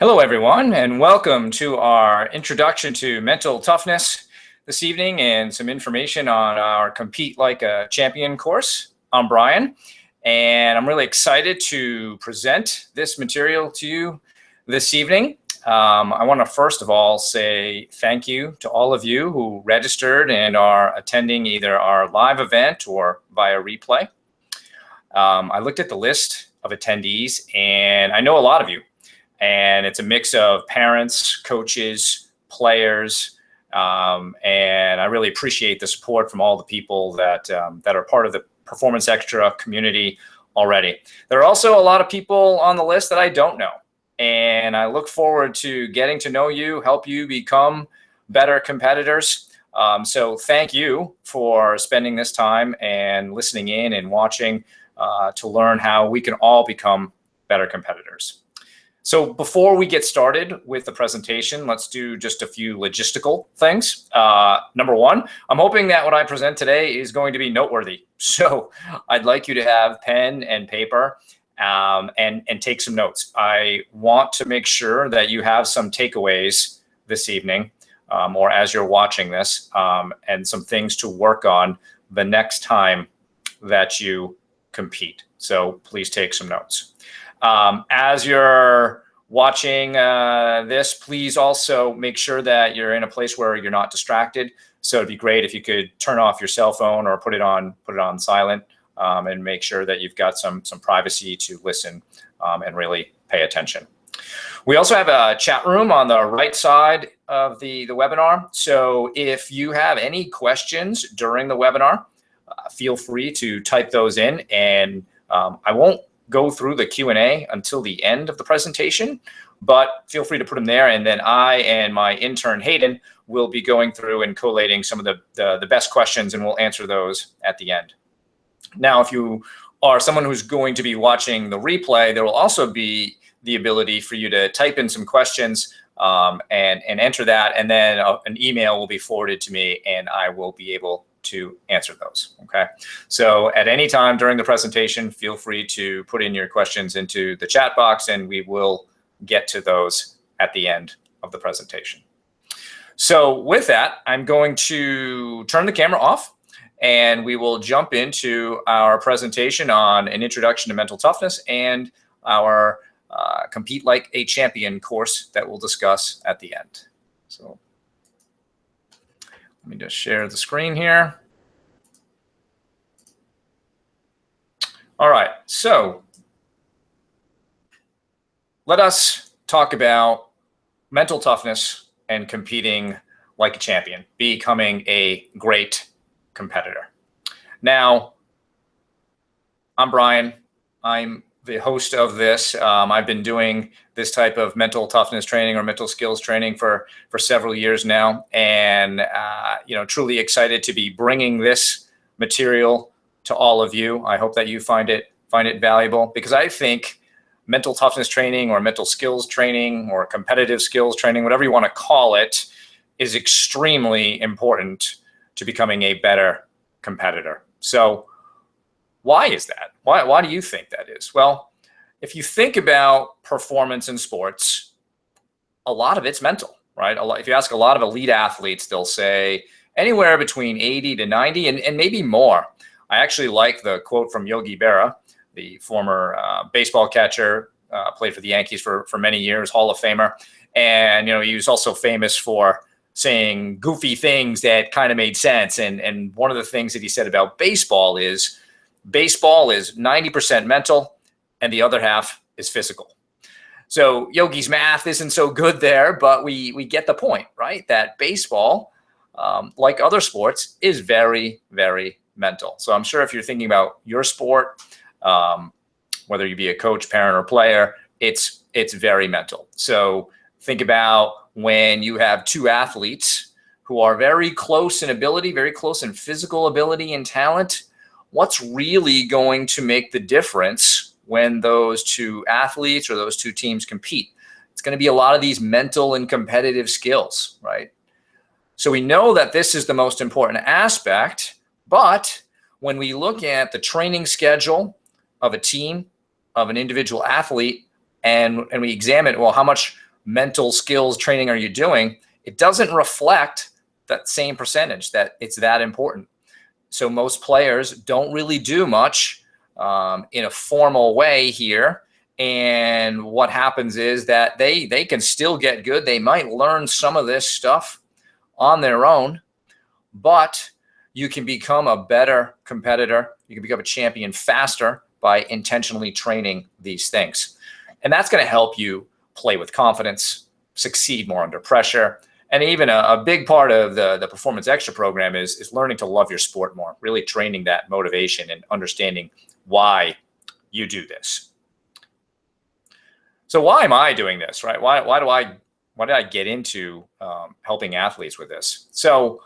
Hello, everyone, and welcome to our introduction to mental toughness this evening and some information on our Compete Like a Champion course. I'm Brian, and I'm really excited to present this material to you this evening. I want to first of all say thank you to all of you who registered and are attending either our live event or via replay. I looked at the list of attendees, and I know a lot of you. And it's a mix of parents, coaches, players, and I really appreciate the support from all the people that are part of the Performance Extra community already. There are also a lot of people on the list that I don't know, and I look forward to getting to know you, help you become better competitors. So thank you for spending this time and listening in and watching to learn how we can all become better competitors. So before we get started with the presentation, let's do just a few logistical things. Number one, I'm hoping that what I present today is going to be noteworthy. So I'd like you to have pen and paper and take some notes. I want to make sure that you have some takeaways this evening or as you're watching this and some things to work on the next time that you compete. So please take some notes. As you're watching this, please also make sure that you're in a place where you're not distracted. So it'd be great if you could turn off your cell phone or put it on silent and make sure that you've got some privacy to listen and really pay attention. We also have a chat room on the right side of the webinar. So if you have any questions during the webinar, feel free to type those in, and I won't go through the Q&A until the end of the presentation, but feel free to put them there, and then I and my intern Hayden will be going through and collating some of the best questions, and we'll answer those at the end. Now, if you are someone who's going to be watching the replay, there will also be the ability for you to type in some questions and enter that, and then an email will be forwarded to me, and I will be able to answer those. Okay. So at any time during the presentation, feel free to put in your questions into the chat box, and we will get to those at the end of the presentation. So with that, I'm going to turn the camera off, and we will jump into our presentation on an introduction to mental toughness and our Compete Like a Champion course that we'll discuss at the end. So let me just share the screen here. All right, so let us talk about mental toughness and competing like a champion, becoming a great competitor. Now, I'm Brian. I'm the host of this. I've been doing this type of mental toughness training or mental skills training for several years now, and truly excited to be bringing this material to all of you. I hope that you find it valuable, because I think mental toughness training or mental skills training or competitive skills training, whatever you want to call it, is extremely important to becoming a better competitor. So why is that? Why do you think that is? Well, if you think about performance in sports, a lot of it's mental, right? If you ask a lot of elite athletes, they'll say anywhere between 80 to 90 and maybe more. I actually like the quote from Yogi Berra, the former baseball catcher, played for the Yankees for many years, Hall of Famer. And, he was also famous for saying goofy things that kind of made sense. And one of the things that he said about baseball is 90% mental and the other half is physical. So Yogi's math isn't so good there, but we get the point, right? That baseball, like other sports, is very, very mental. So I'm sure if you're thinking about your sport, whether you be a coach, parent, or player, it's very mental. So think about when you have two athletes who are very close in ability, very close in physical ability and talent. What's really going to make the difference when those two athletes or those two teams compete? It's going to be a lot of these mental and competitive skills, right? So we know that this is the most important aspect, but when we look at the training schedule of a team, of an individual athlete, and we examine, well, how much mental skills training are you doing, it doesn't reflect that same percentage that it's that important. So most players don't really do much in a formal way here. And what happens is that they can still get good. They might learn some of this stuff on their own, but you can become a better competitor. You can become a champion faster by intentionally training these things. And that's going to help you play with confidence, succeed more under pressure. And even a big part of the Performance Extra program is learning to love your sport more, really training that motivation and understanding why you do this. So why am I doing this, right? Why did I get into helping athletes with this? So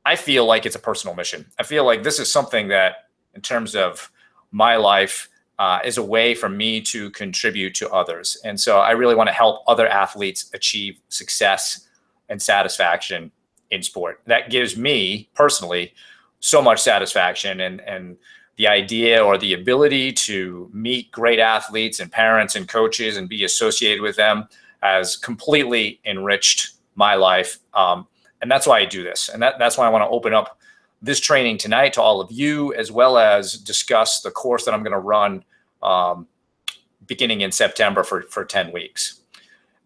I feel like it's a personal mission. I feel like this is something that, in terms of my life, is a way for me to contribute to others. And so I really want to help other athletes achieve success and satisfaction in sport. That gives me personally so much satisfaction, and the idea or the ability to meet great athletes and parents and coaches and be associated with them has completely enriched my life. And that's why I do this. And that's why I want to open up this training tonight to all of you, as well as discuss the course that I'm going to run beginning in September for 10 weeks.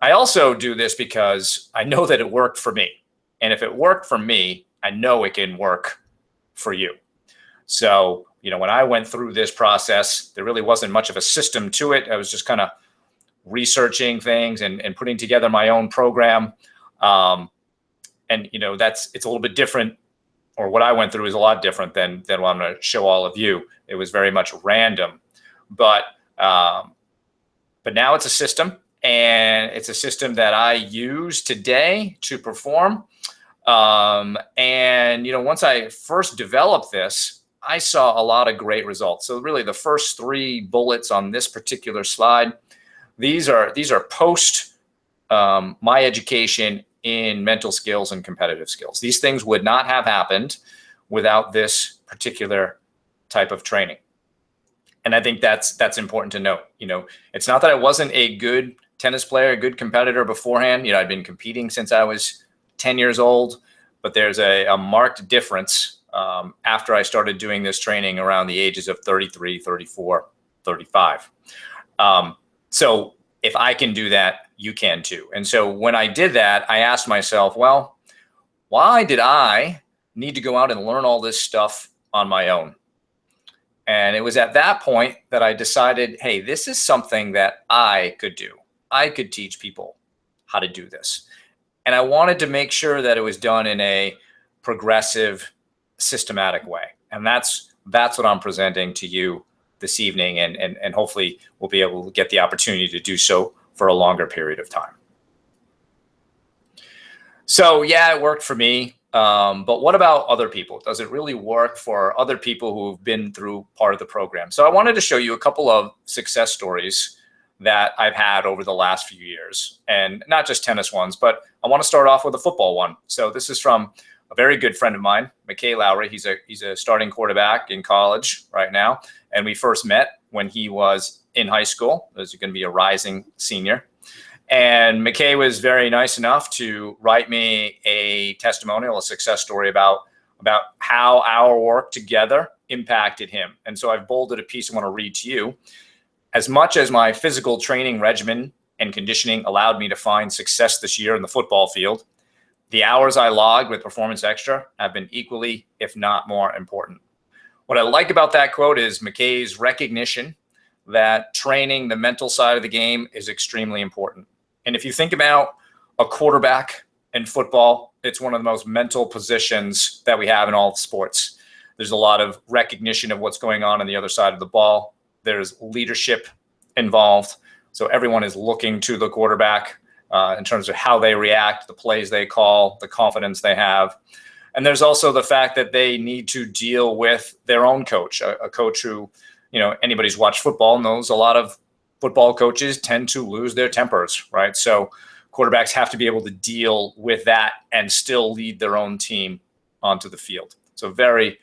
I also do this because I know that it worked for me. And if it worked for me, I know it can work for you. So, when I went through this process, there really wasn't much of a system to it. I was just kind of researching things and putting together my own program. And, it's a little bit different, or what I went through is a lot different than what I'm going to show all of you. It was very much random, but now it's a system, and it's a system that I use today to perform. Once I first developed this, I saw a lot of great results. So really the first 3 bullets on this particular slide, these are post my education in mental skills and competitive skills. These things would not have happened without this particular type of training. And I think that's important to note. It's not that I wasn't a good tennis player, a good competitor beforehand. I'd been competing since I was 10 years old, but there's a marked difference after I started doing this training around the ages of 33, 34, 35. So if I can do that, you can too. And so when I did that, I asked myself, well, why did I need to go out and learn all this stuff on my own? And it was at that point that I decided, hey, this is something that I could do. I could teach people how to do this. And I wanted to make sure that it was done in a progressive, systematic way. And that's what I'm presenting to you this evening. And hopefully we'll be able to get the opportunity to do so for a longer period of time. So yeah, it worked for me. But what about other people? Does it really work for other people who've been through part of the program? So I wanted to show you a couple of success stories that I've had over the last few years, and not just tennis ones, but I want to start off with a football one. So this is from a very good friend of mine, McKay Lowry. He's a starting quarterback in college right now. And we first met when he was in high school. He was going to be a rising senior. And McKay was very nice enough to write me a testimonial, a success story about how our work together impacted him. And so I've bolded a piece I want to read to you. As much as my physical training regimen and conditioning allowed me to find success this year in the football field, the hours I logged with Performance Extra have been equally, if not more, important. What I like about that quote is McKay's recognition that training the mental side of the game is extremely important. And if you think about a quarterback in football, it's one of the most mental positions that we have in all sports. There's a lot of recognition of what's going on the other side of the ball. There's leadership involved. So everyone is looking to the quarterback in terms of how they react, the plays they call, the confidence they have. And there's also the fact that they need to deal with their own coach, a coach who, anybody who's watched football knows a lot of football coaches tend to lose their tempers, right? So quarterbacks have to be able to deal with that and still lead their own team onto the field. So very,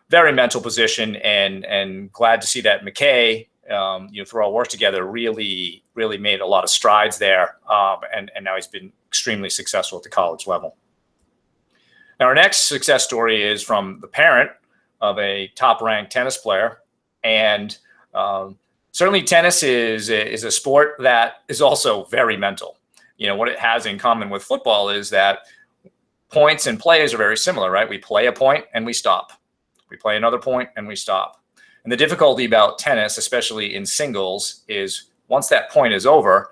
very mental position, and glad to see that McKay through our work together, really made a lot of strides there. And now he's been extremely successful at the college level. Now, our next success story is from the parent of a top-ranked tennis player. And certainly tennis is a sport that is also very mental. What it has in common with football is that points and plays are very similar, right? We play a point and we stop. We play another point and we stop. And the difficulty about tennis, especially in singles, is once that point is over,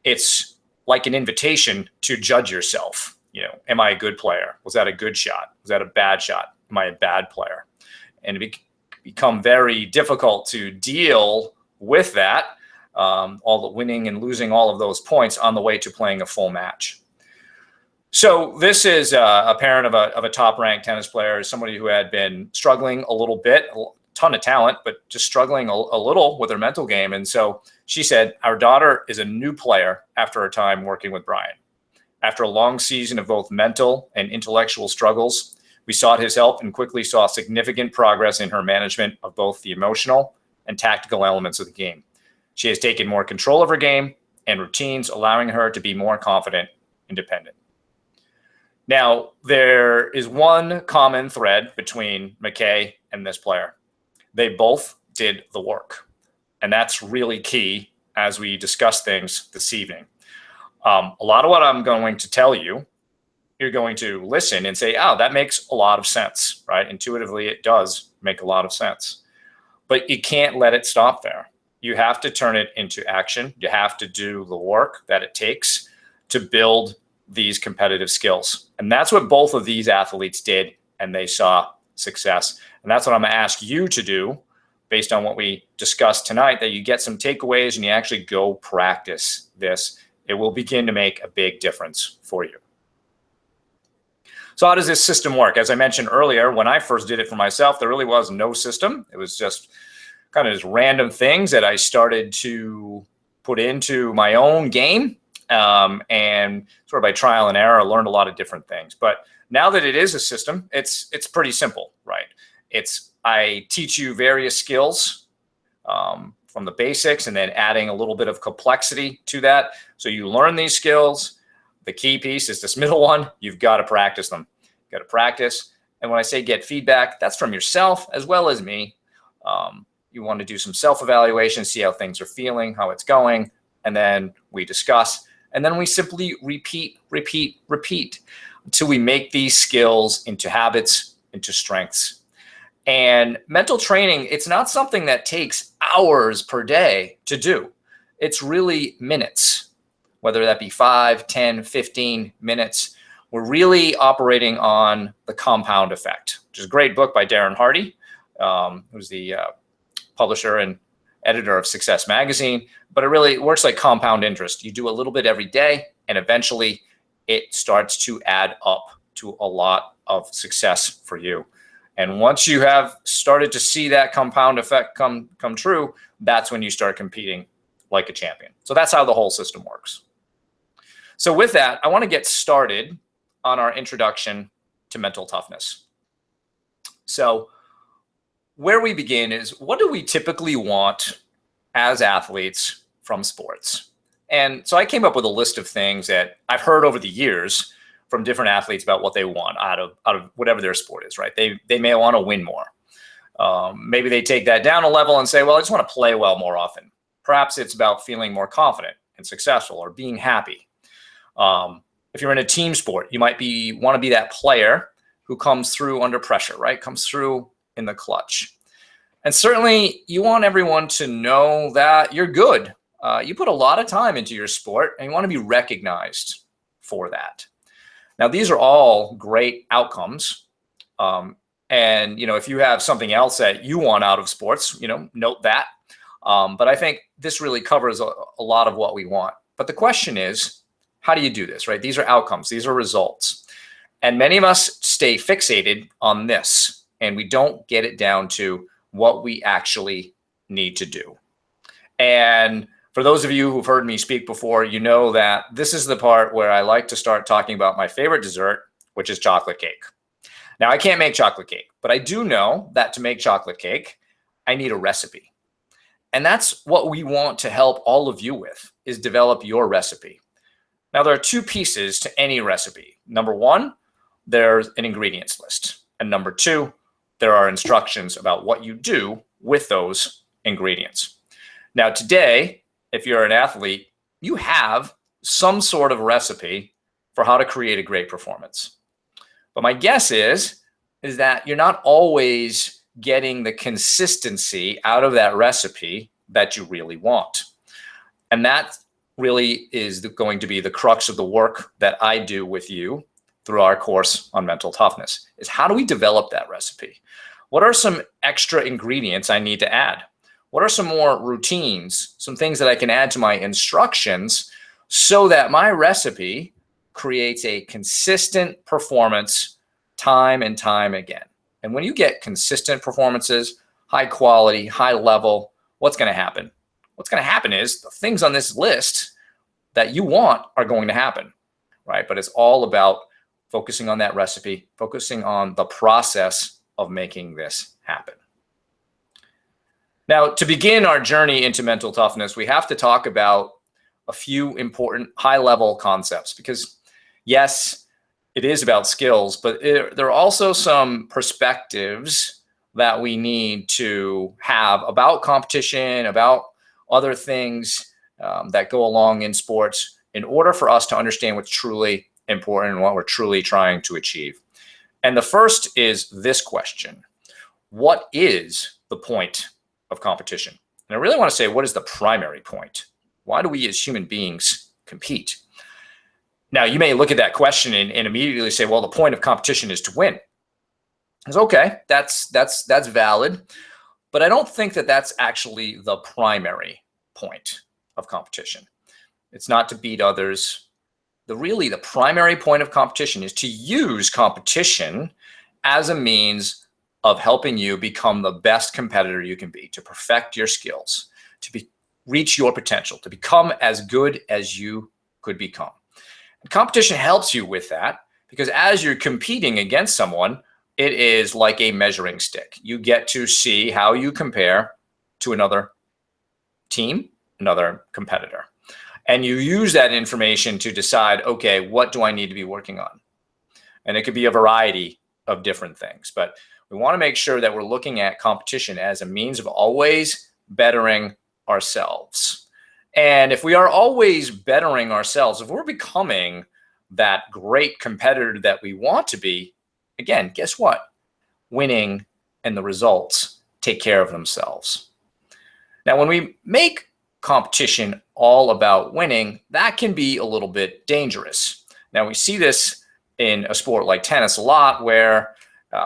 it's like an invitation to judge yourself. Am I a good player? Was that a good shot? Was that a bad shot? Am I a bad player? And it become very difficult to deal with that, all the winning and losing all of those points on the way to playing a full match. So this is a parent of a top-ranked tennis player, somebody who had been struggling a little bit, a ton of talent, but just struggling a little with her mental game. And so she said, our daughter is a new player after her time working with Brian. After a long season of both mental and intellectual struggles, we sought his help and quickly saw significant progress in her management of both the emotional and tactical elements of the game. She has taken more control of her game and routines, allowing her to be more confident, independent. Now, there is one common thread between McKay and this player. They both did the work, and that's really key as we discuss things this evening. A lot of what I'm going to tell you, you're going to listen and say, oh, that makes a lot of sense, right? Intuitively, it does make a lot of sense. But you can't let it stop there. You have to turn it into action. You have to do the work that it takes to build these competitive skills. And that's what both of these athletes did, and they saw success. And that's what I'm going to ask you to do based on what we discussed tonight, that you get some takeaways and you actually go practice this. It will begin to make a big difference for you. So how does this system work? As I mentioned earlier, when I first did it for myself, there really was no system. It was just kind of just random things that I started to put into my own game. And sort of by trial and error, I learned a lot of different things. But now that it is a system, it's pretty simple, right? I teach you various skills from the basics and then adding a little bit of complexity to that. So you learn these skills. The key piece is this middle one. You've got to practice them. You've got to practice. And when I say get feedback, that's from yourself as well as me. You want to do some self-evaluation, see how things are feeling, how it's going, and then we discuss. And then we simply repeat until we make these skills into habits, into strengths. And mental training, it's not something that takes hours per day to do. It's really minutes, whether that be 5, 10, 15 minutes. We're really operating on the compound effect, which is a great book by Darren Hardy, who's the publisher and editor of Success Magazine. But it really works like compound interest. You do a little bit every day, and eventually it starts to add up to a lot of success for you. And once you have started to see that compound effect come true, that's when you start competing like a champion. So that's how the whole system works. So with that, I want to get started on our introduction to mental toughness. So where we begin is, what do we typically want as athletes from sports? And so I came up with a list of things that I've heard over the years from different athletes about what they want out of whatever their sport is, right? They may want to win more. Maybe they take that down a level and say, well, I just want to play well more often. Perhaps it's about feeling more confident and successful or being happy. If you're in a team sport, you might want to be that player who comes through under pressure, right? Comes through in the clutch. And certainly you want everyone to know that you're good. You put a lot of time into your sport and you want to be recognized for that. Now, these are all great outcomes. And, if you have something else that you want out of sports, note that. But I think this really covers a lot of what we want. But the question is, how do you do this, right? These are outcomes. These are results. And many of us stay fixated on this, and we don't get it down to what we actually need to do. And for those of you who've heard me speak before, you know that this is the part where I like to start talking about my favorite dessert, which is chocolate cake. Now, I can't make chocolate cake, but I do know that to make chocolate cake, I need a recipe. And that's what we want to help all of you with, is develop your recipe. Now, there are two pieces to any recipe. Number one, there's an ingredients list. And number two, there are instructions about what you do with those ingredients. Now, today, if you're an athlete, you have some sort of recipe for how to create a great performance. But my guess is that you're not always getting the consistency out of that recipe that you really want. And that really is going to be the crux of the work that I do with you through our course on mental toughness, is how do we develop that recipe? What are some extra ingredients I need to add? What are some more routines, some things that I can add to my instructions so that my recipe creates a consistent performance time and time again? And when you get consistent performances, high quality, high level, what's going to happen? What's going to happen is the things on this list that you want are going to happen, right? But it's all about focusing on that recipe, focusing on the process of making this happen. Now, to begin our journey into mental toughness, we have to talk about a few important high-level concepts, because yes, it is about skills, but there are also some perspectives that we need to have about competition, about other things that go along in sports, in order for us to understand what's truly important and what we're truly trying to achieve. And the first is this question: what is the point of competition? And I really want to say, what is the primary point? Why do we as human beings compete? Now, you may look at that question and immediately say, well, the point of competition is to win. It's okay, that's valid, but I don't think that that's actually the primary point of competition. It's not to beat others. The primary point of competition is to use competition as a means of helping you become the best competitor you can be, to perfect your skills, to reach your potential, to become as good as you could become. And competition helps you with that, because as you're competing against someone, it is like a measuring stick. You get to see how you compare to another team, another competitor. And you use that information to decide, okay, what do I need to be working on? And it could be a variety of different things, but we want to make sure that we're looking at competition as a means of always bettering ourselves. And if we are always bettering ourselves, if we're becoming that great competitor that we want to be, again, guess what? Winning and the results take care of themselves. Now, when we make competition all about winning, that can be a little bit dangerous. Now, we see this in a sport like tennis a lot, where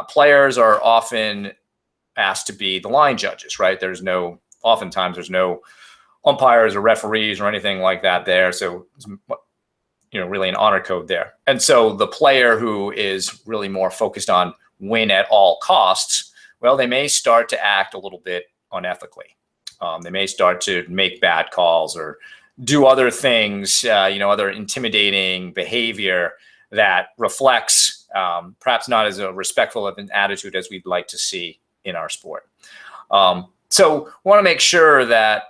players are often asked to be the line judges, right? Oftentimes there's no umpires or referees or anything like that there. So, really an honor code there. And so the player who is really more focused on win at all costs, well, they may start to act a little bit unethically. They may start to make bad calls or do other things, other intimidating behavior that reflects perhaps not as a respectful of an attitude as we'd like to see in our sport. So we want to make sure that,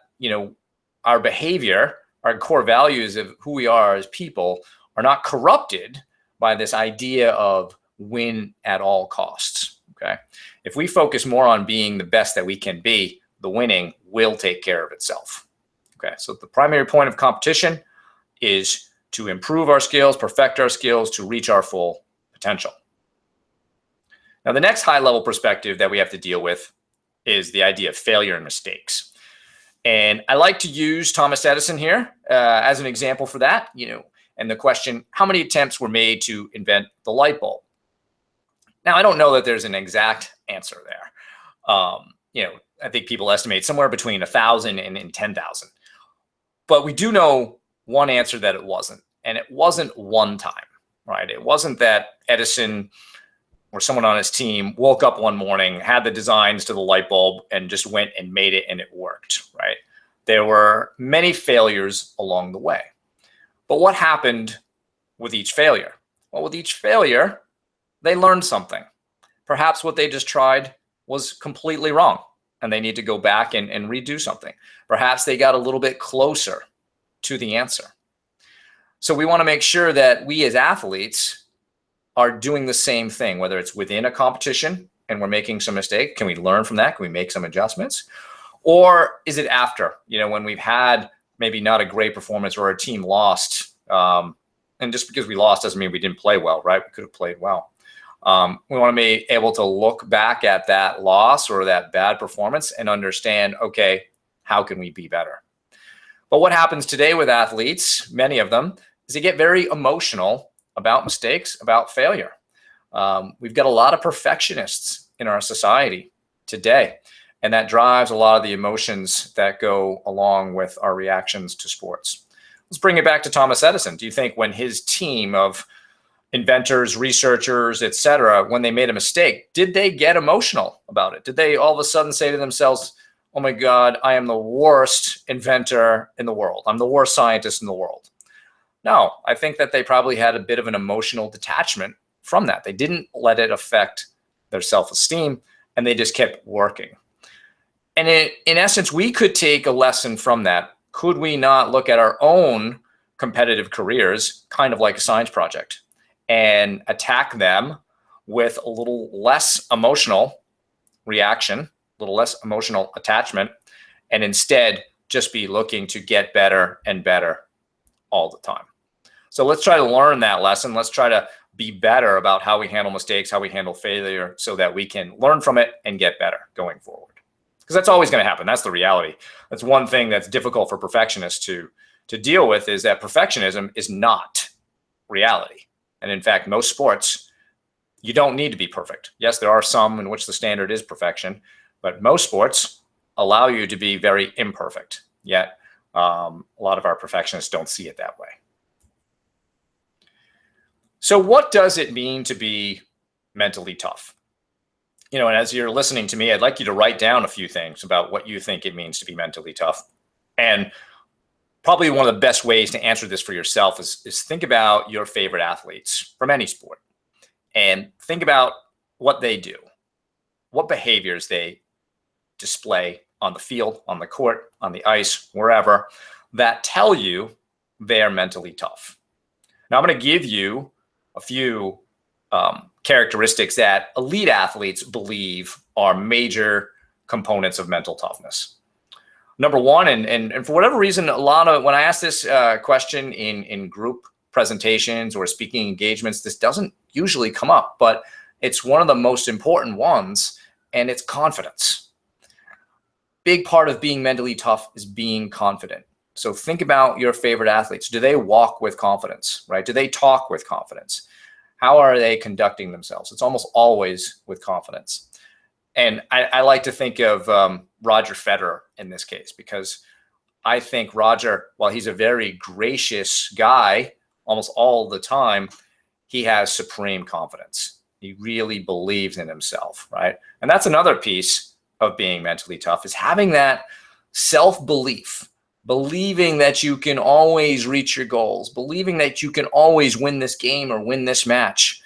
our behavior, our core values of who we are as people, are not corrupted by this idea of win at all costs. Okay. If we focus more on being the best that we can be, the winning will take care of itself. Okay. So the primary point of competition is to improve our skills, perfect our skills, to reach our full potential. Now, the next high-level perspective that we have to deal with is the idea of failure and mistakes. And I like to use Thomas Edison here as an example for that, and the question, how many attempts were made to invent the light bulb? Now, I don't know that there's an exact answer there. I think people estimate somewhere between 1,000 and 10,000. But we do know one answer that it wasn't. And it wasn't one time, right? It wasn't that Edison or someone on his team woke up one morning, had the designs to the light bulb, and just went and made it, and it worked, right? There were many failures along the way. But what happened with each failure? Well, with each failure, they learned something. Perhaps what they just tried was completely wrong. and they need to go back and redo something. Perhaps they got a little bit closer to the answer. So we want to make sure that we as athletes are doing the same thing, whether it's within a competition and we're making some mistake. Can we learn from that? Can we make some adjustments? Or is it after, when we've had maybe not a great performance or our team lost? And just because we lost doesn't mean we didn't play well, right? We could have played well. We want to be able to look back at that loss or that bad performance and understand, okay, how can we be better? But what happens today with athletes, many of them, is they get very emotional about mistakes, about failure. We've got a lot of perfectionists in our society today, and that drives a lot of the emotions that go along with our reactions to sports. Let's bring it back to Thomas Edison. Do you think when his team of inventors, researchers, et cetera, when they made a mistake, did they get emotional about it? Did they all of a sudden say to themselves, oh my God, I am the worst inventor in the world. I'm the worst scientist in the world. No, I think that they probably had a bit of an emotional detachment from that. They didn't let it affect their self-esteem, and they just kept working. And in essence, we could take a lesson from that. Could we not look at our own competitive careers kind of like a science project and attack them with a little less emotional reaction, a little less emotional attachment, and instead just be looking to get better and better all the time? So let's try to learn that lesson. Let's try to be better about how we handle mistakes, how we handle failure, so that we can learn from it and get better going forward. Because that's always going to happen. That's the reality. That's one thing that's difficult for perfectionists to deal with, is that perfectionism is not reality. And in fact, most sports, you don't need to be perfect. Yes, there are some in which the standard is perfection, but most sports allow you to be very imperfect. Yet, a lot of our perfectionists don't see it that way. So what does it mean to be mentally tough? And as you're listening to me, I'd like you to write down a few things about what you think it means to be mentally tough. And probably one of the best ways to answer this for yourself is think about your favorite athletes from any sport and think about what they do, what behaviors they display on the field, on the court, on the ice, wherever, that tell you they are mentally tough. Now, I'm going to give you a few characteristics that elite athletes believe are major components of mental toughness. Number one, and for whatever reason, when I ask this question in group presentations or speaking engagements, this doesn't usually come up, but it's one of the most important ones, and it's confidence. Big part of being mentally tough is being confident. So think about your favorite athletes. Do they walk with confidence, right? Do they talk with confidence? How are they conducting themselves? It's almost always with confidence. And I like to think of Roger Federer in this case, because I think Roger, while he's a very gracious guy almost all the time, he has supreme confidence. He really believes in himself, right? And that's another piece of being mentally tough, is having that self-belief, believing that you can always reach your goals, believing that you can always win this game or win this match.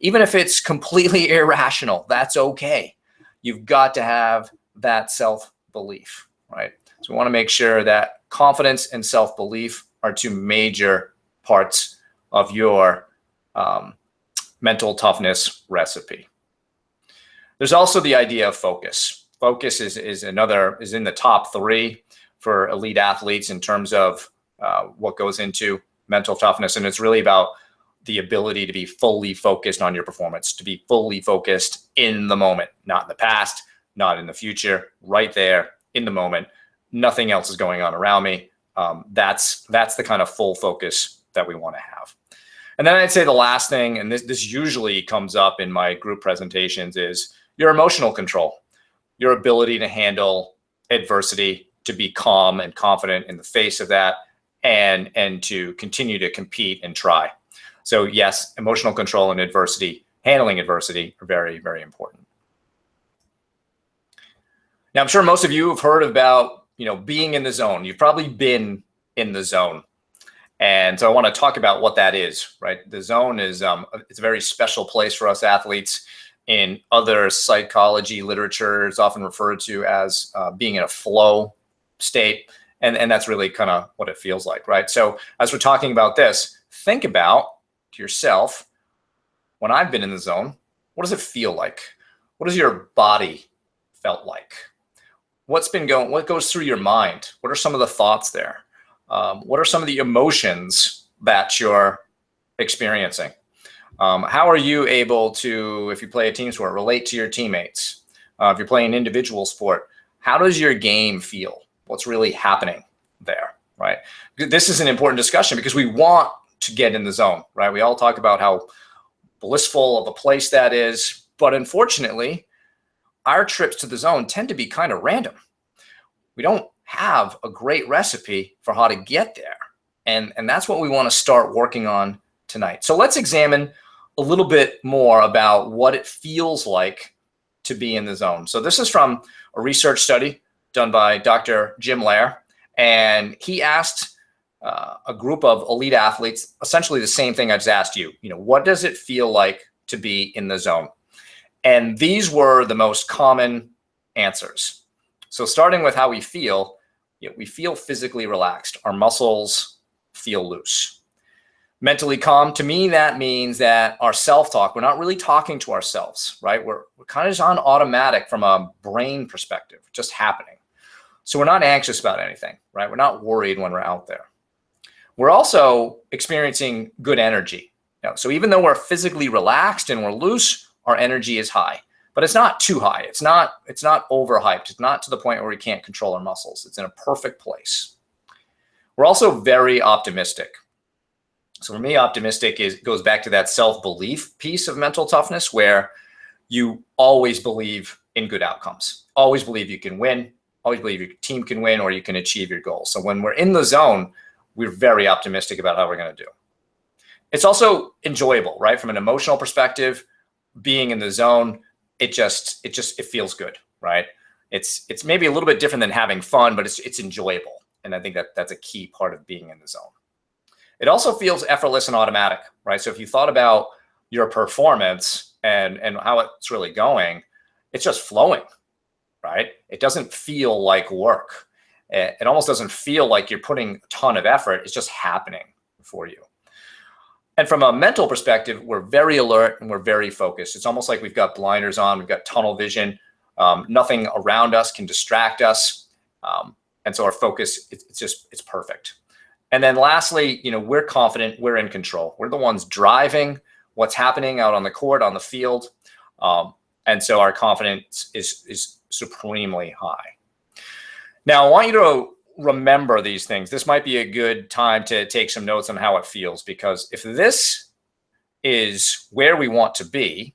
Even if it's completely irrational, that's okay. You've got to have that self-belief, right? So we want to make sure that confidence and self-belief are two major parts of your mental toughness recipe. There's also the idea of focus. Focus is in the top 3 for elite athletes in terms of what goes into mental toughness. And it's really about the ability to be fully focused on your performance, to be fully focused in the moment, not in the past, not in the future, right there in the moment. Nothing else is going on around me. That's the kind of full focus that we want to have. And then I'd say the last thing, and this usually comes up in my group presentations, is your emotional control, your ability to handle adversity, to be calm and confident in the face of that, and to continue to compete and try. So yes, emotional control and adversity, handling adversity, are very, very important. Now, I'm sure most of you have heard about, being in the zone. You've probably been in the zone. And so I want to talk about what that is, right? The zone is it's a very special place for us athletes in other psychology literature, it's often referred to as being in a flow state. And that's really kind of what it feels like, right? So as we're talking about this, think about to yourself, when I've been in the zone, what does it feel like? What does your body felt like? What goes through your mind? What are some of the thoughts there? What are some of the emotions that you're experiencing? How are you able to, if you play a team sport, relate to your teammates? If you're playing an individual sport, how does your game feel? What's really happening there, right? This is an important discussion because we want to get in the zone, right? We all talk about how blissful of a place that is, but unfortunately, our trips to the zone tend to be kind of random. We don't have a great recipe for how to get there. And that's what we want to start working on tonight. So let's examine a little bit more about what it feels like to be in the zone. So this is from a research study done by Dr. Jim Loehr, and he asked a group of elite athletes essentially the same thing I just asked you. What does it feel like to be in the zone? And these were the most common answers. So starting with how we feel physically relaxed. Our muscles feel loose. Mentally calm, to me, that means that our self-talk, we're not really talking to ourselves, right? We're kind of just on automatic from a brain perspective, just happening. So we're not anxious about anything, right? We're not worried when we're out there. We're also experiencing good energy. So even though we're physically relaxed and we're loose, our energy is high, but it's not too high. It's not overhyped. It's not to the point where we can't control our muscles. It's in a perfect place. We're also very optimistic. So for me, optimistic goes back to that self-belief piece of mental toughness, where you always believe in good outcomes, always believe you can win, always believe your team can win, or you can achieve your goals. So when we're in the zone, we're very optimistic about how we're going to do. It's also enjoyable, right? From an emotional perspective, being in the zone, it feels good, right? It's maybe a little bit different than having fun, but it's enjoyable. And I think that's a key part of being in the zone. It also feels effortless and automatic, right? So if you thought about your performance and how it's really going, it's just flowing, right? It doesn't feel like work. It almost doesn't feel like you're putting a ton of effort. It's just happening for you. And from a mental perspective, we're very alert and we're very focused. It's almost like we've got blinders on, we've got tunnel vision. Nothing around us can distract us. And so our focus, it's perfect. And then lastly, we're confident, we're in control. We're the ones driving what's happening out on the court, on the field. And so our confidence is supremely high. Now, I want you to remember these things. This might be a good time to take some notes on how it feels, because if this is where we want to be,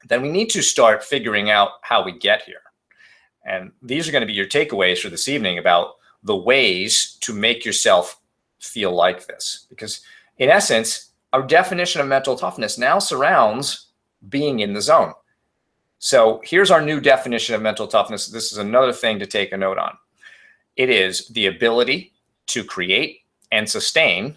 then we need to start figuring out how we get here. And these are going to be your takeaways for this evening about the ways to make yourself feel like this. Because in essence, our definition of mental toughness now surrounds being in the zone. So here's our new definition of mental toughness. This is another thing to take a note on. It is the ability to create and sustain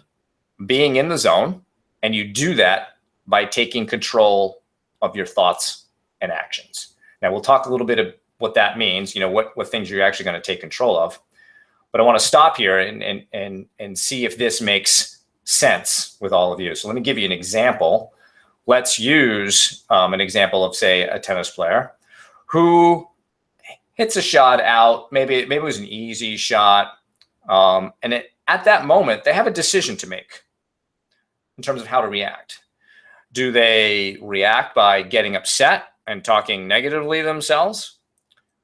being in the zone. And you do that by taking control of your thoughts and actions. Now, we'll talk a little bit of what that means, what things you're actually going to take control of. But I want to stop here and see if this makes sense with all of you. So let me give you an example. Let's use an example of, say, a tennis player who hits a shot out. Maybe it was an easy shot. At that moment, they have a decision to make in terms of how to react. Do they react by getting upset and talking negatively to themselves?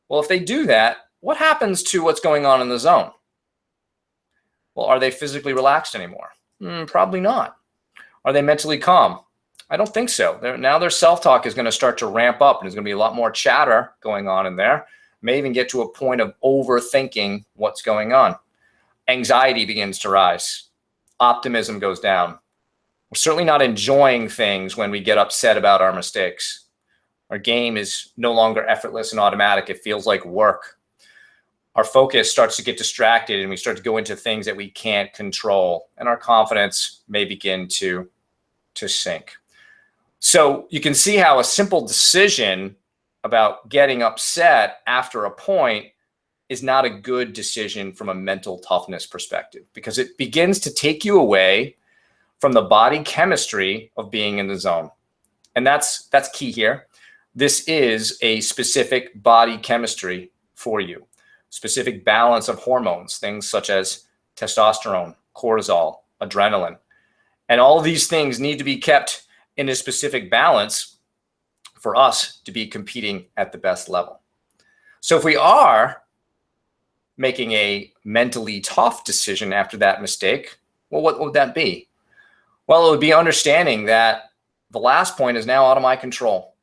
Well, if they do that, what happens to what's going on in the zone? Well, are they physically relaxed anymore? Probably not. Are they mentally calm? I don't think so. Now their self-talk is going to start to ramp up, and there's going to be a lot more chatter going on in there. May even get to a point of overthinking what's going on. Anxiety begins to rise. Optimism goes down. We're certainly not enjoying things when we get upset about our mistakes. Our game is no longer effortless and automatic. It feels like work. Our focus starts to get distracted, and we start to go into things that we can't control, and our confidence may begin to sink. So you can see how a simple decision about getting upset after a point is not a good decision from a mental toughness perspective, because it begins to take you away from the body chemistry of being in the zone. And that's key here. This is a specific body chemistry for you, specific balance of hormones, things such as testosterone, cortisol, adrenaline. And all of these things need to be kept in a specific balance for us to be competing at the best level. So if we are making a mentally tough decision after that mistake, well, what would that be? Well, it would be understanding that the last point is now out of my control.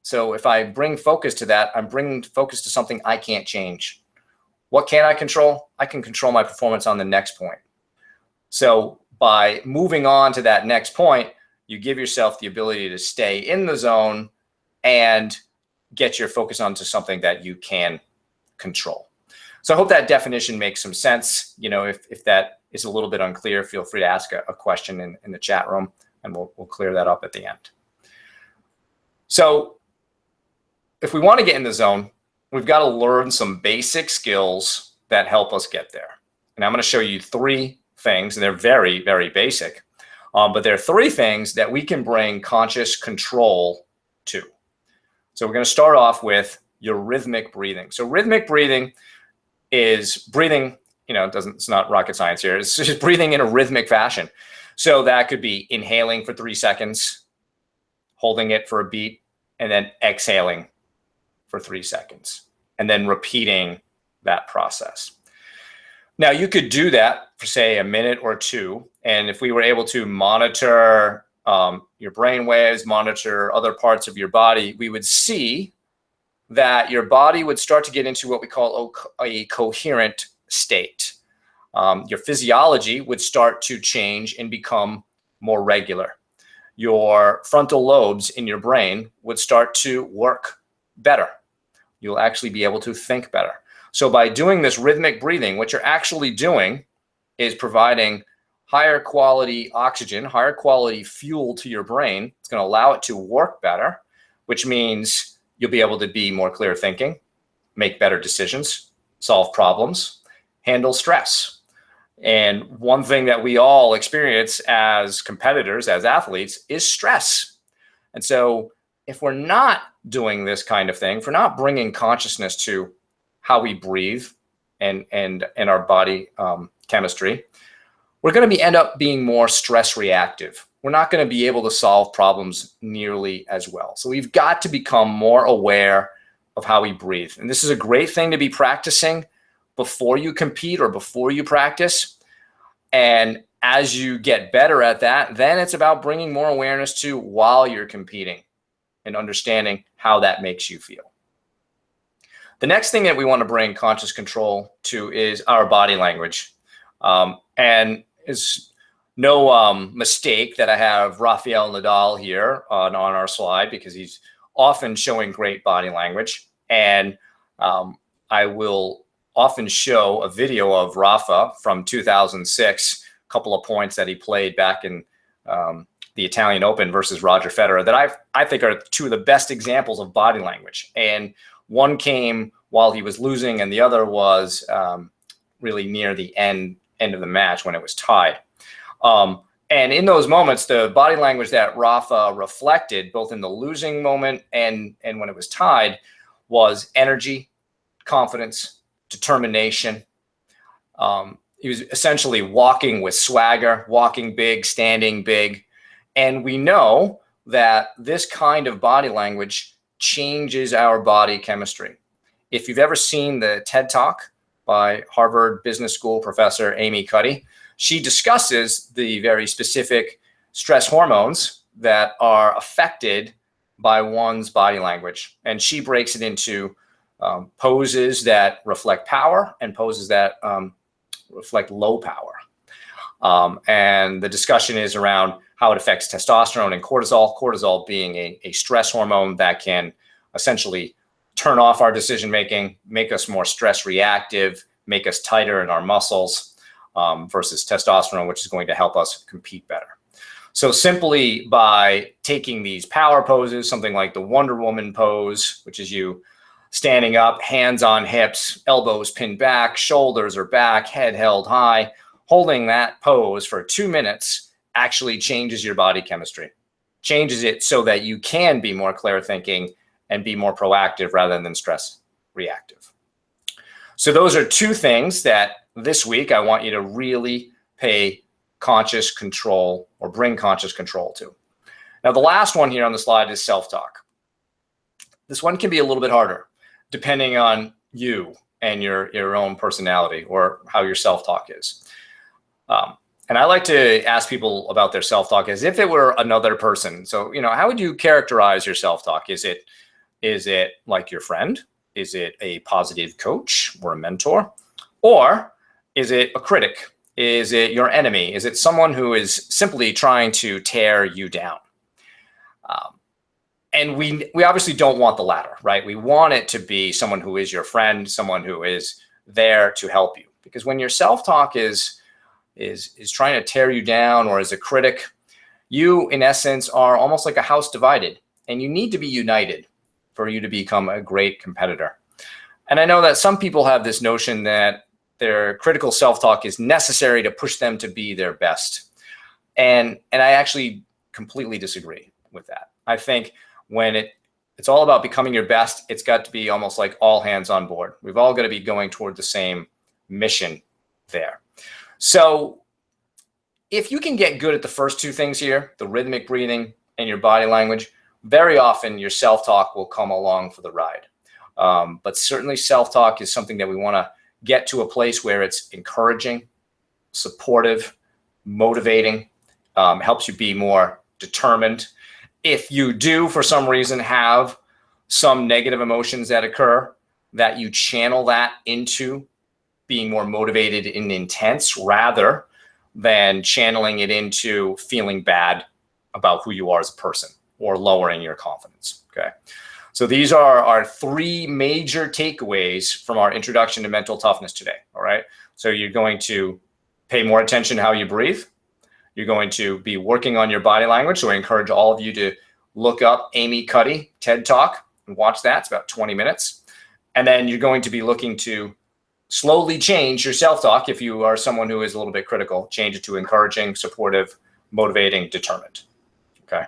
So if I bring focus to that, I'm bringing focus to something I can't change. What can I control? I can control my performance on the next point. So by moving on to that next point, you give yourself the ability to stay in the zone and get your focus onto something that you can control. So I hope that definition makes some sense. You know, if that is a little bit unclear, feel free to ask a question in the chat room, and we'll clear that up at the end. So if we want to get in the zone, we've got to learn some basic skills that help us get there. And I'm going to show you 3 things, and they're very, very basic. But there are 3 things that we can bring conscious control to. So we're going to start off with your rhythmic breathing. So rhythmic breathing is breathing, you know, it's not rocket science here. It's just breathing in a rhythmic fashion. So that could be inhaling for 3 seconds, holding it for a beat, and then exhaling for 3 seconds, and then repeating that process. Now, you could do that for, say, a minute or 2. And if we were able to monitor your brain waves, monitor other parts of your body, we would see that your body would start to get into what we call a coherent state. Your physiology would start to change and become more regular. Your frontal lobes in your brain would start to work better. You'll actually be able to think better. So by doing this rhythmic breathing, what you're actually doing is providing higher quality oxygen, higher quality fuel to your brain. It's going to allow it to work better, which means you'll be able to be more clear thinking, make better decisions, solve problems, handle stress. And one thing that we all experience as competitors, as athletes, is stress. And so if we're not doing this kind of thing, if we're not bringing consciousness to how we breathe and our body chemistry, we're going to end up being more stress reactive. We're not going to be able to solve problems nearly as well. So we've got to become more aware of how we breathe. And this is a great thing to be practicing before you compete or before you practice. And as you get better at that, then it's about bringing more awareness to while you're competing and understanding how that makes you feel. The next thing that we want to bring conscious control to is our body language. And it's no mistake that I have Rafael Nadal here on our slide, because he's often showing great body language. And I will often show a video of Rafa from 2006, a couple of points that he played back in the Italian Open versus Roger Federer that I think are 2 of the best examples of body language. And one came while he was losing, and the other was really near the end of the match when it was tied. And in those moments, the body language that Rafa reflected, both in the losing moment and when it was tied, was energy, confidence, determination. He was essentially walking with swagger, walking big, standing big. And we know that this kind of body language changes our body chemistry. If you've ever seen the TED Talk by Harvard Business School professor Amy Cuddy, she discusses the very specific stress hormones that are affected by one's body language. And she breaks it into poses that reflect power and poses that reflect low power. And the discussion is around how it affects testosterone and cortisol being a stress hormone that can essentially turn off our decision-making, make us more stress reactive, make us tighter in our muscles, versus testosterone, which is going to help us compete better. So simply by taking these power poses, something like the Wonder Woman pose, which is you standing up, hands on hips, elbows pinned back, shoulders are back, head held high, holding that pose for 2 minutes actually changes your body chemistry, changes it so that you can be more clear thinking and be more proactive rather than stress reactive. So those are two things that this week I want you to really pay conscious control or bring conscious control to. Now, the last one here on the slide is self-talk. This one can be a little bit harder depending on you and your own personality or how your self-talk is. And I like to ask people about their self-talk as if it were another person. So, how would you characterize your self-talk? Is it like your friend? Is it a positive coach or a mentor? Or is it a critic? Is it your enemy? Is it someone who is simply trying to tear you down? And we obviously don't want the latter, right? We want it to be someone who is your friend, someone who is there to help you. Because when your self-talk is trying to tear you down or is a critic, you, in essence, are almost like a house divided, and you need to be united for you to become a great competitor. And I know that some people have this notion that their critical self-talk is necessary to push them to be their best. And I actually completely disagree with that. I think when it's all about becoming your best, it's got to be almost like all hands on board. We've all got to be going toward the same mission there. So if you can get good at the first two things here, the rhythmic breathing and your body language, very often your self-talk will come along for the ride. But certainly self-talk is something that we want to get to a place where it's encouraging, supportive, motivating, helps you be more determined. If you do, for some reason, have some negative emotions that occur, that you channel that into being more motivated and intense rather than channeling it into feeling bad about who you are as a person or lowering your confidence, okay? So these are our three major takeaways from our introduction to mental toughness today, all right? So you're going to pay more attention to how you breathe. You're going to be working on your body language. So I encourage all of you to look up Amy Cuddy TED Talk and watch that. It's about 20 minutes. And then you're going to be looking to slowly change your self-talk. If you are someone who is a little bit critical, change it to encouraging, supportive, motivating, determined, okay?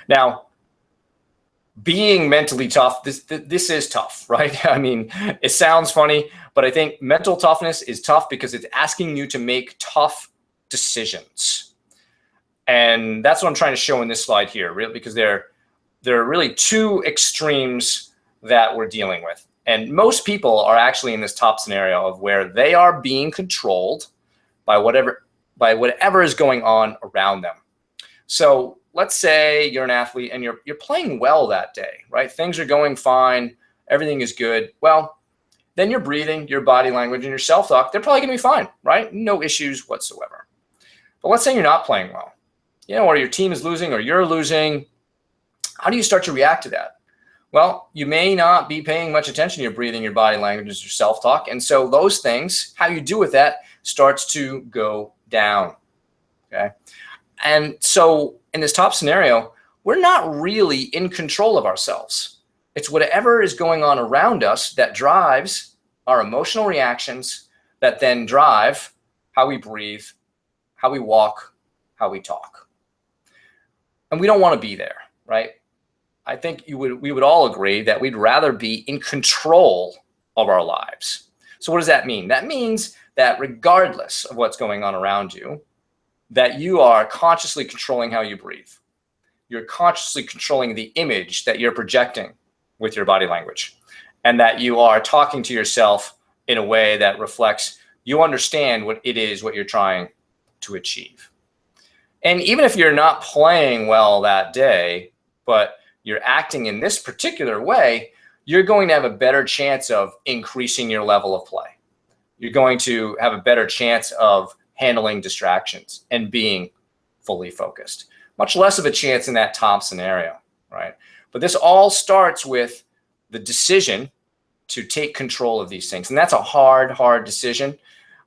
Now, being mentally tough, this is tough, right? I mean, it sounds funny, but I think mental toughness is tough because it's asking you to make tough decisions. And that's what I'm trying to show in this slide here, really, because there are really two extremes that we're dealing with. And most people are actually in this top scenario of where they are being controlled by whatever is going on around them. So let's say you're an athlete and you're playing well that day, right? Things are going fine, everything is good. Well, then your breathing, your body language, and your self-talk, they're probably gonna be fine, right? No issues whatsoever. But let's say you're not playing well, or your team is losing or you're losing. How do you start to react to that? Well, you may not be paying much attention to your breathing, your body language, your self-talk. And so those things, how you do with that starts to go down, okay? And so in this top scenario, we're not really in control of ourselves. It's whatever is going on around us that drives our emotional reactions that then drive how we breathe, how we walk, how we talk. And we don't want to be there, right? I think we would all agree that we'd rather be in control of our lives. So what does that mean? That means that regardless of what's going on around you, that you are consciously controlling how you breathe. You're consciously controlling the image that you're projecting with your body language, and that you are talking to yourself in a way that reflects you understand what it is, what you're trying to achieve. And even if you're not playing well that day, but you're acting in this particular way, you're going to have a better chance of increasing your level of play. You're going to have a better chance of handling distractions and being fully focused. Much less of a chance in that top scenario, right? But this all starts with the decision to take control of these things. And that's a hard decision.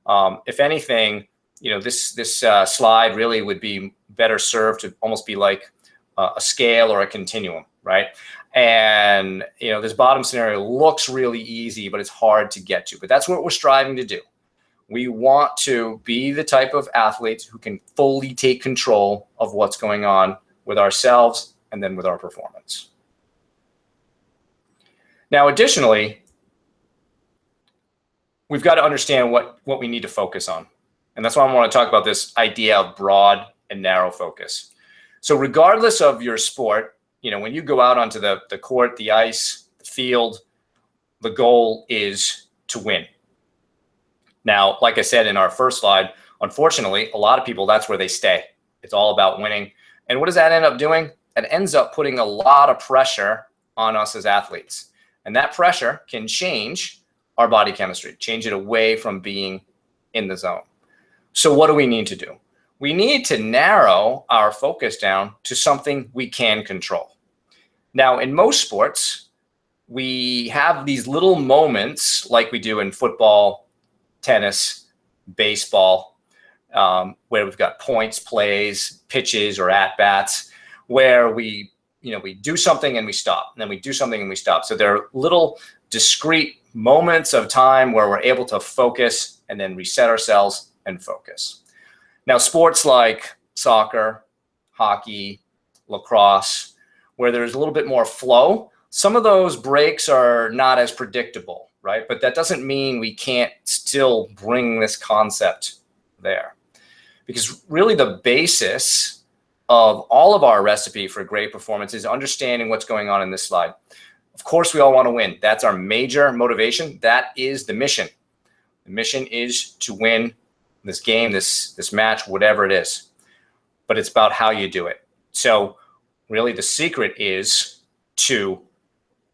If anything, this slide really would be better served to almost be like a scale or a continuum, right? And this bottom scenario looks really easy, but it's hard to get to. But that's what we're striving to do. We want to be the type of athletes who can fully take control of what's going on with ourselves and then with our performance. Now, additionally, we've got to understand what we need to focus on. And that's why I want to talk about this idea of broad and narrow focus. So regardless of your sport, when you go out onto the court, the ice, the field, the goal is to win. Now, like I said in our first slide, unfortunately, a lot of people, that's where they stay. It's all about winning. And what does that end up doing? It ends up putting a lot of pressure on us as athletes. And that pressure can change our body chemistry, change it away from being in the zone. So what do we need to do? We need to narrow our focus down to something we can control. Now, in most sports, we have these little moments like we do in football, tennis, baseball, where we've got points, plays, pitches, or at-bats, where we do something and we stop, and then we do something and we stop. So there are little discrete moments of time where we're able to focus and then reset ourselves and focus. Now, sports like soccer, hockey, lacrosse, where there's a little bit more flow, some of those breaks are not as predictable, right? But that doesn't mean we can't still bring this concept there. Because really the basis of all of our recipe for great performance is understanding what's going on in this slide. Of course, we all want to win. That's our major motivation. That is the mission. The mission is to win this game, this match, whatever it is. But it's about how you do it. So really the secret is to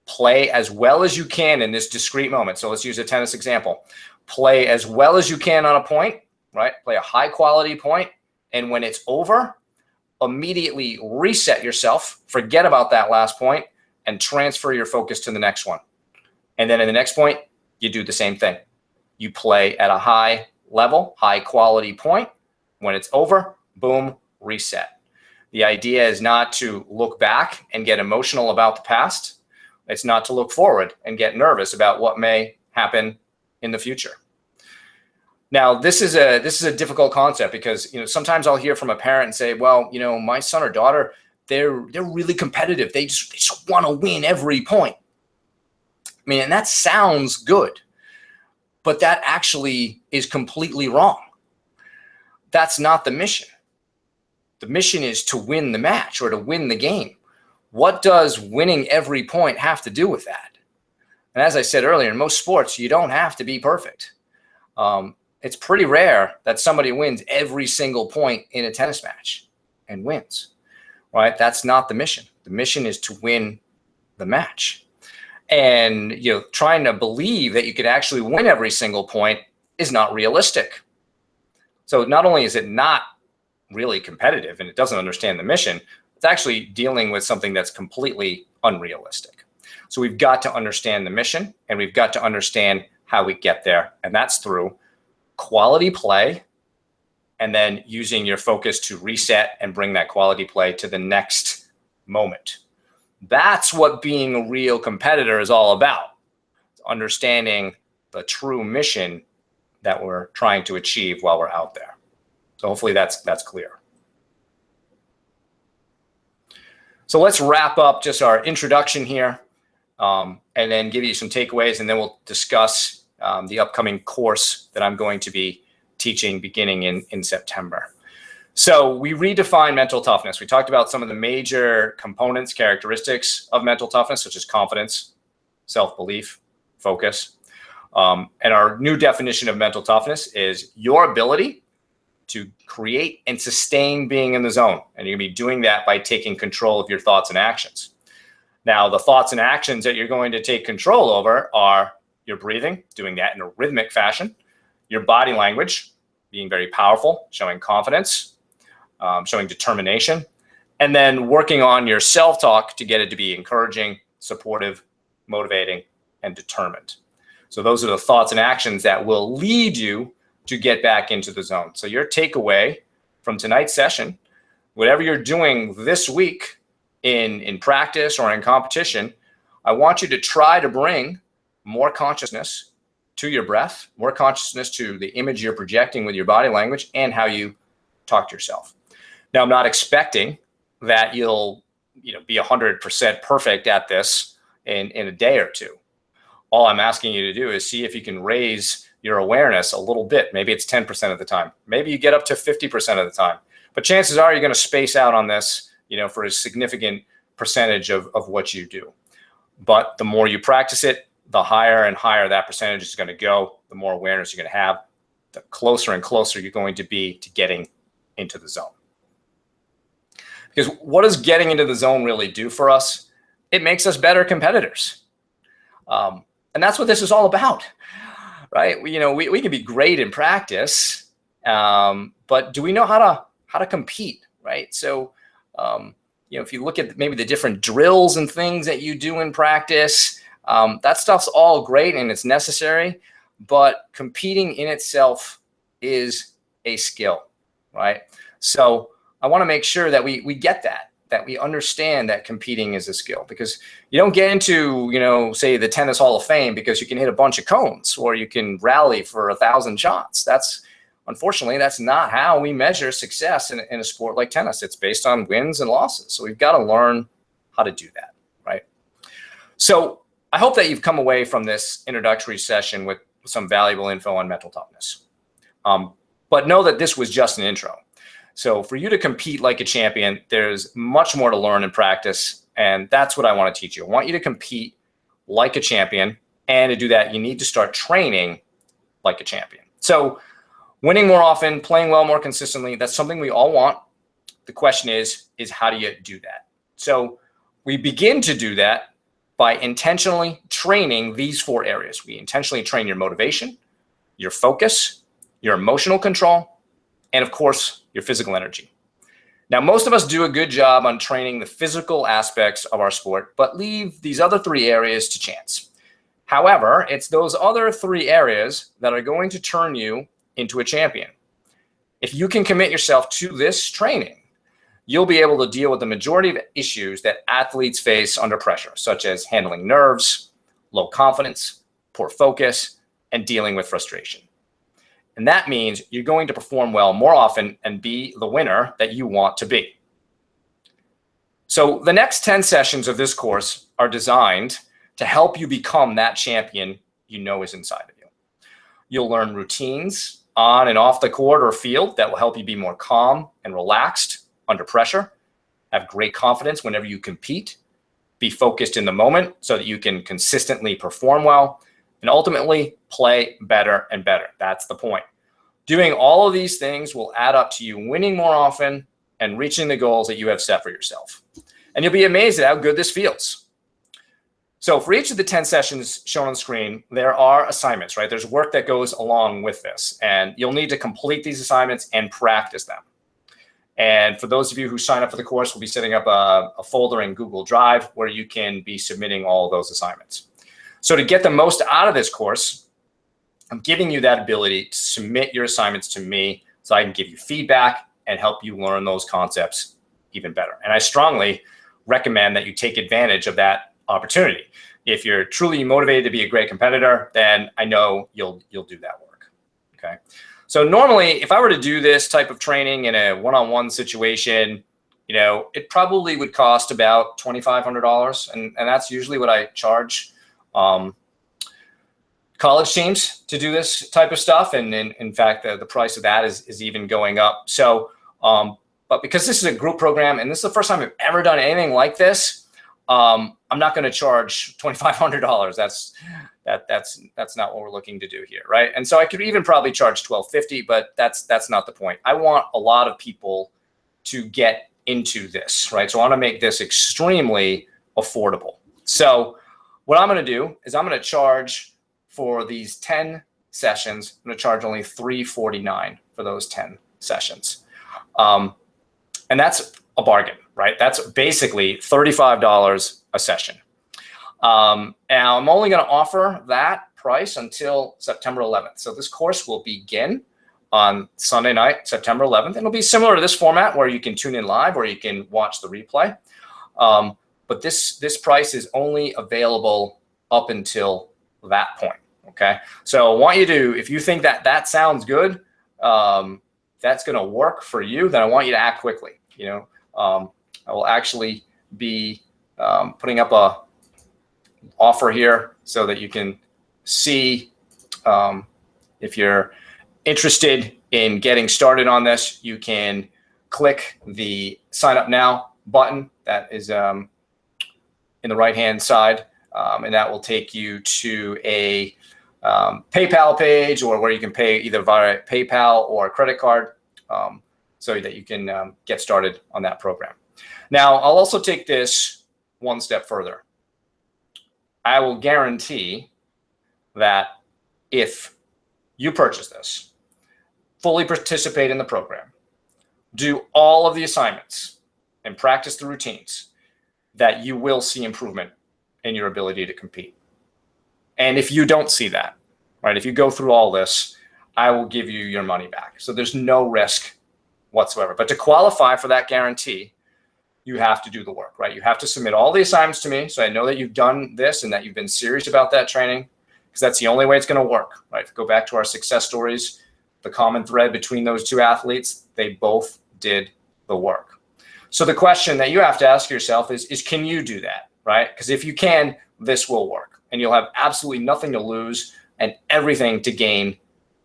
play as well as you can in this discrete moment. So let's use a tennis example. Play as well as you can on a point, right? Play a high quality point. And when it's over, immediately reset yourself, forget about that last point, and transfer your focus to the next one. And then in the next point, you do the same thing. You play at a high level, high quality point. When it's over, boom, reset. The idea is not to look back and get emotional about the past. It's not to look forward and get nervous about what may happen in the future. Now, this is a difficult concept because sometimes I'll hear from a parent and say, well, my son or daughter, they're really competitive. They just want to win every point. I mean, and that sounds good, but that actually is completely wrong. That's not the mission. The mission is to win the match or to win the game. What does winning every point have to do with that? And as I said earlier, in most sports, you don't have to be perfect. It's pretty rare that somebody wins every single point in a tennis match and wins, right? That's not the mission. The mission is to win the match. And trying to believe that you could actually win every single point is not realistic. So not only is it not really competitive and it doesn't understand the mission, it's actually dealing with something that's completely unrealistic. So we've got to understand the mission and we've got to understand how we get there. And that's through quality play and then using your focus to reset and bring that quality play to the next moment. That's what being a real competitor is all about. It's understanding the true mission that we're trying to achieve while we're out there. So hopefully that's clear. So let's wrap up just our introduction here and then give you some takeaways, and then we'll discuss the upcoming course that I'm going to be teaching beginning in September. So we redefined mental toughness. We talked about some of the major components, characteristics of mental toughness, such as confidence, self-belief, focus. And our new definition of mental toughness is your ability to create and sustain being in the zone. And you're going to be doing that by taking control of your thoughts and actions. Now, the thoughts and actions that you're going to take control over are your breathing, doing that in a rhythmic fashion, your body language, being very powerful, showing confidence, showing determination, and then working on your self-talk to get it to be encouraging, supportive, motivating, and determined. So those are the thoughts and actions that will lead you to get back into the zone. So your takeaway from tonight's session, whatever you're doing this week in practice or in competition, I want you to try to bring more consciousness to your breath, more consciousness to the image you're projecting with your body language and how you talk to yourself. Now, I'm not expecting that you'll be 100% perfect at this in a day or two. All I'm asking you to do is see if you can raise your awareness a little bit. Maybe it's 10% of the time. Maybe you get up to 50% of the time. But chances are you're going to space out on this, for a significant percentage of what you do. But the more you practice it, the higher and higher that percentage is going to go, the more awareness you're going to have, the closer and closer you're going to be to getting into the zone. Because what does getting into the zone really do for us? It makes us better competitors. And that's what this is all about, right? We can be great in practice, but do we know how to compete, right? So, if you look at maybe the different drills and things that you do in practice, that stuff's all great and it's necessary, but competing in itself is a skill, right? So I want to make sure that we get that we understand that competing is a skill, because you don't get into, say the Tennis Hall of Fame because you can hit a bunch of cones or you can rally for 1,000 shots. Unfortunately, that's not how we measure success in a sport like tennis. It's based on wins and losses. So we've got to learn how to do that, right? So I hope that you've come away from this introductory session with some valuable info on mental toughness. But know that this was just an intro. So for you to compete like a champion, there's much more to learn and practice. And that's what I want to teach you. I want you to compete like a champion. And to do that, you need to start training like a champion. So winning more often, playing well more consistently, that's something we all want. The question is how do you do that? So we begin to do that by intentionally training these 4 areas. We intentionally train your motivation, your focus, your emotional control, and of course, your physical energy. Now, most of us do a good job on training the physical aspects of our sport, but leave these other 3 areas to chance. However, it's those other 3 areas that are going to turn you into a champion. If you can commit yourself to this training, you'll be able to deal with the majority of issues that athletes face under pressure, such as handling nerves, low confidence, poor focus, and dealing with frustration. And that means you're going to perform well more often and be the winner that you want to be. So the next 10 sessions of this course are designed to help you become that champion is inside of you. You'll learn routines on and off the court or field that will help you be more calm and relaxed under pressure, have great confidence whenever you compete, be focused in the moment so that you can consistently perform well, and ultimately play better and better. That's the point. Doing all of these things will add up to you winning more often and reaching the goals that you have set for yourself. And you'll be amazed at how good this feels. So for each of the 10 sessions shown on the screen, there are assignments, right? There's work that goes along with this, and you'll need to complete these assignments and practice them. And for those of you who sign up for the course, we'll be setting up a folder in Google Drive where you can be submitting all of those assignments. So to get the most out of this course, I'm giving you that ability to submit your assignments to me so I can give you feedback and help you learn those concepts even better. And I strongly recommend that you take advantage of that opportunity. If you're truly motivated to be a great competitor, then I know you'll do that work. Okay. So normally, if I were to do this type of training in a one-on-one situation, it probably would cost about $2,500, and that's usually what I charge college teams to do this type of stuff. And in fact, the price of that is even going up. So, but because this is a group program and this is the first time I've ever done anything like this, I'm not going to charge $2,500. That's not what we're looking to do here, right? And so I could even probably charge $1,250, but that's not the point. I want a lot of people to get into this, right? So I want to make this extremely affordable. So what I'm going to do is I'm going to charge for these 10 sessions. I'm going to charge only $349 for those 10 sessions, and that's a bargain, right? That's basically $35 a session. Now I'm only going to offer that price until September 11th. So this course will begin on Sunday night, September 11th. It'll be similar to this format where you can tune in live or you can watch the replay. But this price is only available up until that point. Okay. So I want you to, if you think that sounds good, that's going to work for you, then I want you to act quickly. I will actually be putting up a offer here so that you can see if you're interested in getting started on this. You can click the sign up now button that is in the right hand side, and that will take you to a PayPal page, or where you can pay either via PayPal or credit card, so that you can get started on that program. Now, I'll also take this one step further. I will guarantee that if you purchase this, fully participate in the program, do all of the assignments, and practice the routines, that you will see improvement in your ability to compete. And if you don't see that, right, if you go through all this, I will give you your money back. So there's no risk whatsoever. But to qualify for that guarantee, you have to do the work, right? You have to submit all the assignments to me, so I know that you've done this and that you've been serious about that training, because that's the only way it's going to work, right? If you go back to our success stories, the common thread between those two athletes, they both did the work. So the question that you have to ask yourself is can you do that, right? Because if you can, this will work, and you'll have absolutely nothing to lose and everything to gain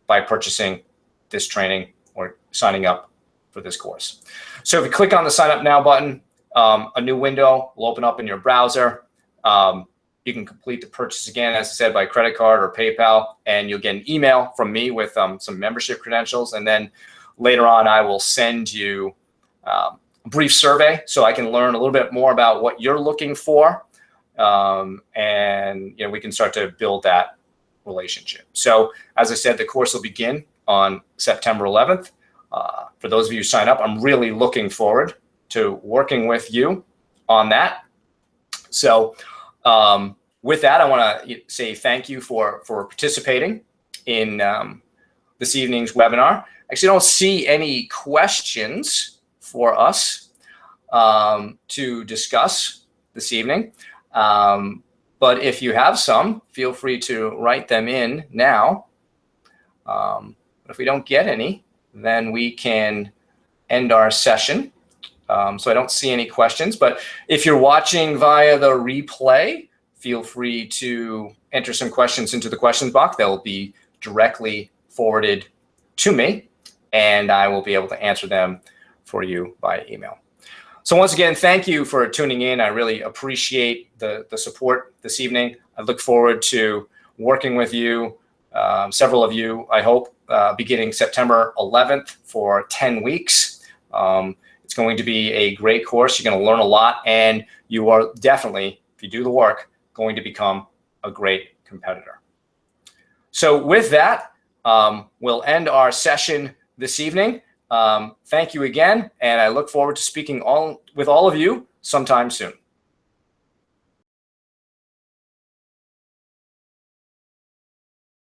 by purchasing this training or signing up for this course. So if you click on the sign up now button, a new window will open up in your browser. You can complete the purchase again, as I said, by credit card or PayPal, and you'll get an email from me with some membership credentials. And then later on, I will send you a brief survey so I can learn a little bit more about what you're looking for. And we can start to build that relationship. So as I said, the course will begin on September 11th. For those of you who sign up, I'm really looking forward to working with you on that. So with that, I want to say thank you for participating in this evening's webinar. Actually, I don't see any questions for us to discuss this evening. But if you have some, feel free to write them in now. But if we don't get any, then we can end our session. So I don't see any questions, but if you're watching via the replay, feel free to enter some questions into the questions box. They'll be directly forwarded to me, and I will be able to answer them for you by email. So once again, thank you for tuning in. I really appreciate the support this evening. I look forward to working with you, several of you, I hope, beginning September 11th for 10 weeks. It's going to be a great course. You're going to learn a lot, and you are definitely, if you do the work, going to become a great competitor. So with that, we'll end our session this evening. Thank you again, and I look forward to speaking with all of you sometime soon.